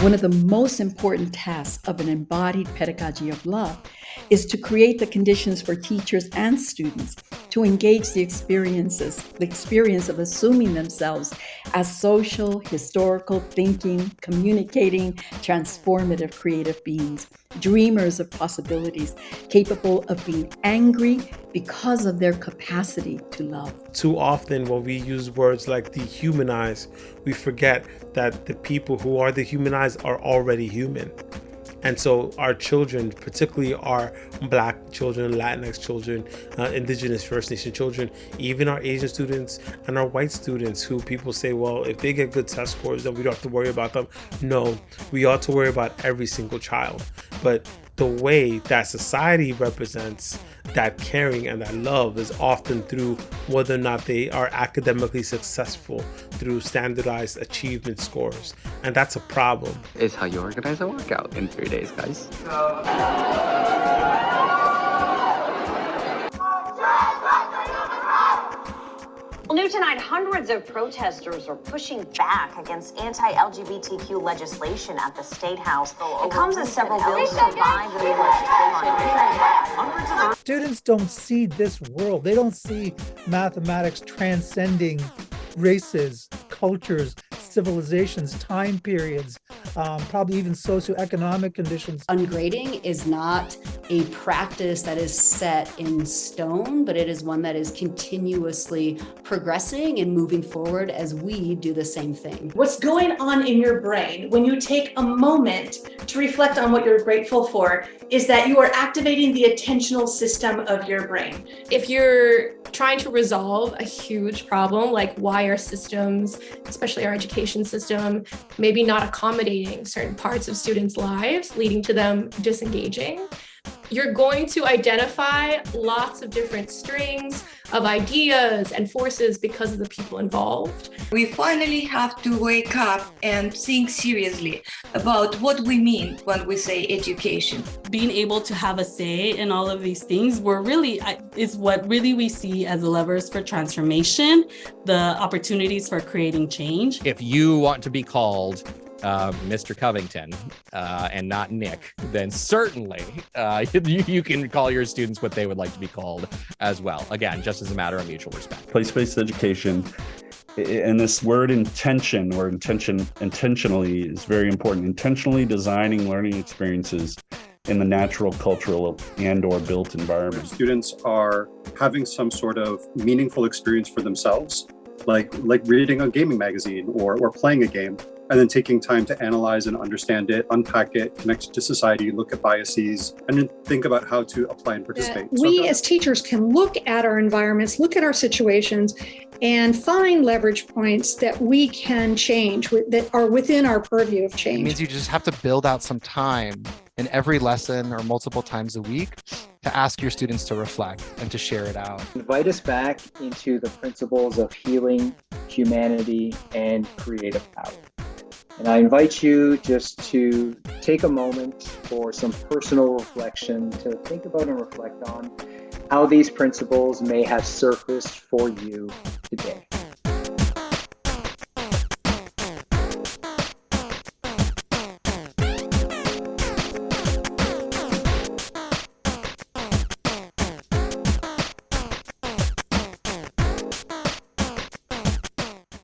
One of the most important tasks of an embodied pedagogy of love is to create the conditions for teachers and students to engage the experience of assuming themselves as social, historical, thinking, communicating, transformative, creative beings, dreamers of possibilities, capable of being angry because of their capacity to love. Too often when we use words like dehumanize, we forget that the people who are dehumanized are already human. And so our children, particularly our Black children, Latinx children, Indigenous First Nation children, even our Asian students and our white students who people say, well, if they get good test scores, then we don't have to worry about them. No, we ought to worry about every single child. But the way that society represents that caring and that love is often through whether or not they are academically successful through standardized achievement scores. And that's a problem. Is how you organize a workout in 3 days, guys. Well, new tonight, hundreds of protesters are pushing back against anti-LGBTQ legislation at the State House. It comes as several bills survive the legislation. Students don't see this world. They don't see mathematics transcending races, cultures, civilizations, time periods, probably even socioeconomic conditions. Ungrading is not a practice that is set in stone, but it is one that is continuously progressing and moving forward as we do the same thing. What's going on in your brain when you take a moment to reflect on what you're grateful for is that you are activating the attentional system of your brain. If you're trying to resolve a huge problem, like why our systems, especially our education system, maybe not accommodating certain parts of students' lives, leading to them disengaging, you're going to identify lots of different strings of ideas and forces because of the people involved. We finally have to wake up and think seriously about what we mean when we say education. Being able to have a say in all of these things is what really we see as the levers for transformation, the opportunities for creating change. If you want to be called Mr. Covington and not Nick, then certainly you can call your students what they would like to be called as well. Again, just as a matter of mutual respect. Place-based education, and this word intention or intentionally is very important. Intentionally designing learning experiences in the natural, cultural, and or built environment. Students are having some sort of meaningful experience for themselves, like reading a gaming magazine or playing a game, and then taking time to analyze and understand it, unpack it, connect it to society, look at biases, and then think about how to apply and participate. We as teachers can look at our environments, look at our situations, and find leverage points that we can change, that are within our purview of change. It means you just have to build out some time in every lesson or multiple times a week to ask your students to reflect and to share it out. Invite us back into the principles of healing, humanity, and creative power. And I invite you just to take a moment for some personal reflection to think about and reflect on how these principles may have surfaced for you today.